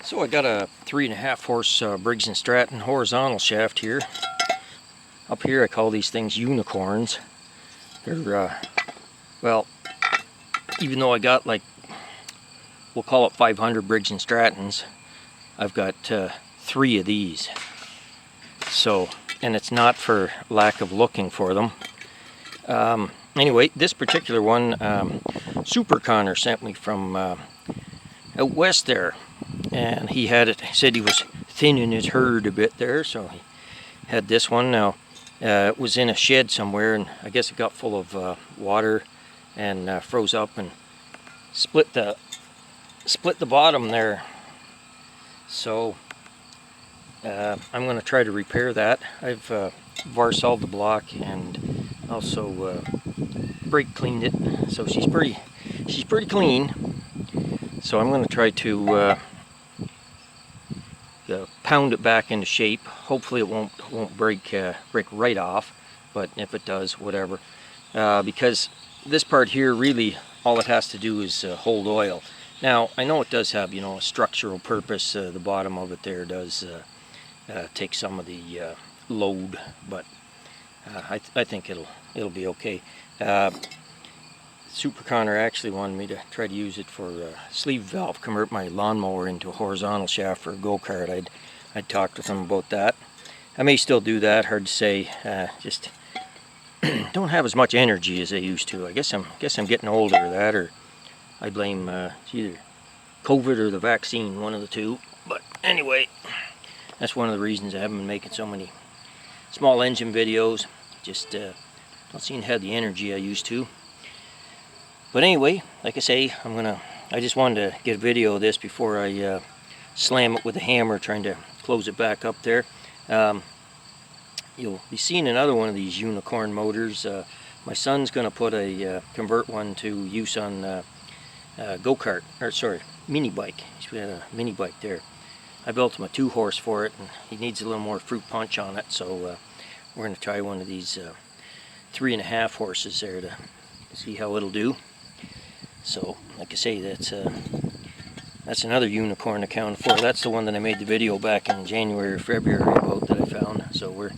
So I got a 3.5 horse Briggs & Stratton horizontal shaft here. Up here I call these things unicorns. They're, well, even though I got like, we'll call it 500 Briggs & Strattons, I've got 3 of these. So, and it's not for lack of looking for them. Anyway, this particular one, Superkonr sent me from out west there. And he had it, said he was thinning his herd a bit there, so he had this one. Now, it was in a shed somewhere, and I guess it got full of water and froze up and split the bottom there. So I'm going to try to repair that. I've varsoled the block and also brake cleaned it, so she's pretty clean. So I'm going to try to pound it back into shape. Hopefully it won't break right off, but if it does, whatever. Because this part here, really all it has to do is hold oil. Now I know it does have, you know, a structural purpose. The bottom of it there does take some of the load, but I think it'll be okay. Superkonr actually wanted me to try to use it for sleeve valve, convert my lawnmower into a horizontal shaft for a go-kart. I'd talked with them about that. I may still do that, hard to say. Just don't have as much energy as I used to. I guess I'm getting older, that, or I blame it's either COVID or the vaccine, one of the two. But anyway, that's one of the reasons I haven't been making so many small engine videos. Just don't seem to have the energy I used to. But anyway, like I say, I just wanted to get a video of this before I slam it with a hammer, trying to close it back up there. You'll be seeing another one of these unicorn motors. My son's going to put convert one to use on go-kart, or sorry, mini bike. He's got a mini bike there. I built him a 2-horse for it, and he needs a little more fruit punch on it, so we're going to try one of these 3.5 horses there to see how it'll do. So, like I say, that's another unicorn accounted for. That's the one that I made the video back in January or February about that I found. So we're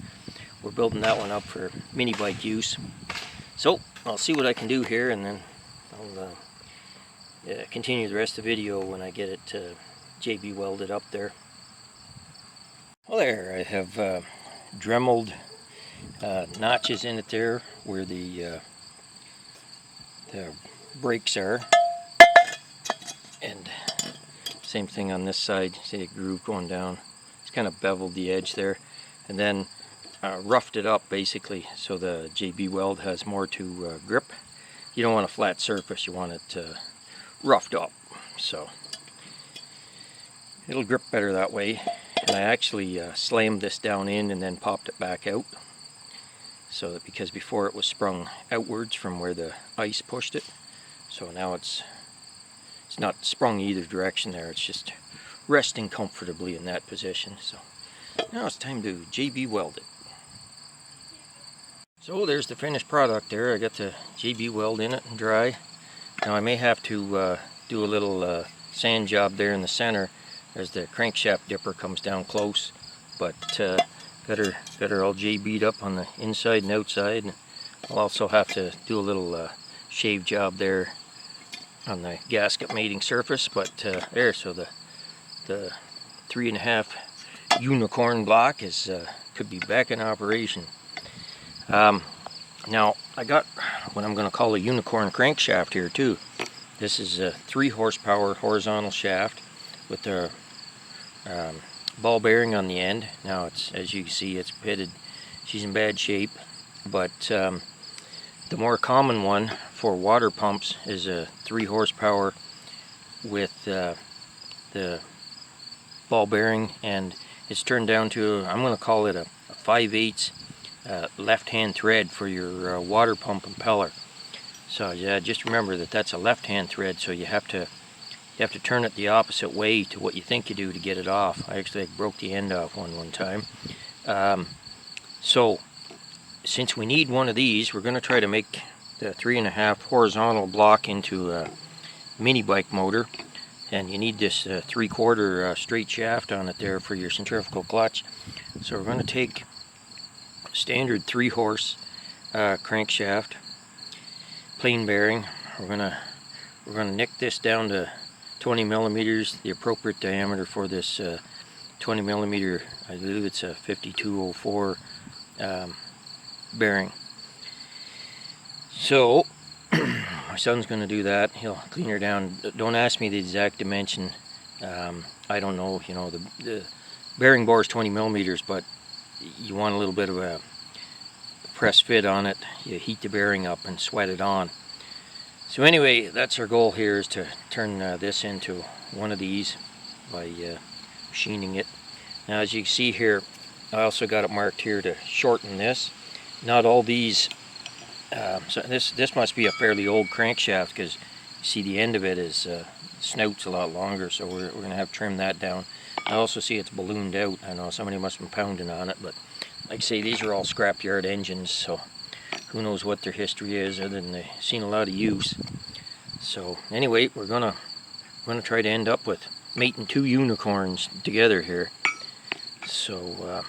building that one up for mini bike use. So I'll see what I can do here, and then I'll continue the rest of the video when I get it JB welded up there. Well, there I have Dremeled notches in it there where the brakes are, and same thing on this side. See a groove going down. It's kind of beveled the edge there, and then roughed it up basically so the JB Weld has more to grip. You don't want a flat surface, you want it roughed up, so it'll grip better that way. And I actually slammed this down in and then popped it back out, so that, because before it was sprung outwards from where the ice pushed it, so now it's not sprung either direction there, it's just resting comfortably in that position. So now it's time to JB weld it. So there's the finished product there. I got the JB weld in it and dry. Now I may have to do a little sand job there in the center as the crankshaft dipper comes down close, but got her all JB'd up on the inside and outside. I'll also have to do a little shave job there on the gasket mating surface, but there, so the 3.5 unicorn block is could be back in operation. Now I got what I'm going to call a unicorn crankshaft here too. This is a 3 horsepower horizontal shaft with the ball bearing on the end. Now it's, as you can see, it's pitted. She's in bad shape, but the more common one for water pumps is a 3 horsepower with the ball bearing, and it's turned down to, I'm going to call it a 5/8 left-hand thread for your water pump impeller. So yeah, just remember that that's a left-hand thread, so you have to turn it the opposite way to what you think you do to get it off. I actually broke the end off one time. So since we need one of these, we're going to try to make the 3.5 horizontal block into a mini bike motor. and you need this 3/4 straight shaft on it there for your centrifugal clutch. So we're going to take standard 3-horse crankshaft, plain bearing. We're gonna nick this down to 20 millimeters, the appropriate diameter for this 20 millimeter. I believe it's a 5204 bearing. So my son's going to do that. He'll clean her down. Don't ask me the exact dimension. I don't know. You know, the bearing bore is 20 millimeters, but you want a little bit of a press fit on it. You heat the bearing up and sweat it on. So anyway, that's our goal here, is to turn this into one of these by machining it. Now, as you can see here, I also got it marked here to shorten this. Not all these. So this must be a fairly old crankshaft, because you see the end of it is snout's a lot longer, so we're going to have to trim that down. I also see it's ballooned out. I know somebody must have been pounding on it, but like I say, these are all scrapyard engines, so who knows what their history is, other than they've seen a lot of use. So anyway, we're gonna try to end up with mating 2 unicorns together here. So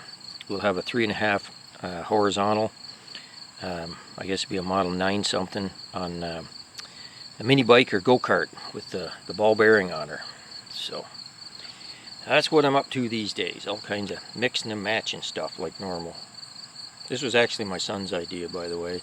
we'll have a 3.5 horizontal. I guess it'd be a Model 9 something on a mini bike or go-kart with the ball bearing on her. So that's what I'm up to these days, all kinds of mixing and matching stuff like normal. This was actually my son's idea, by the way.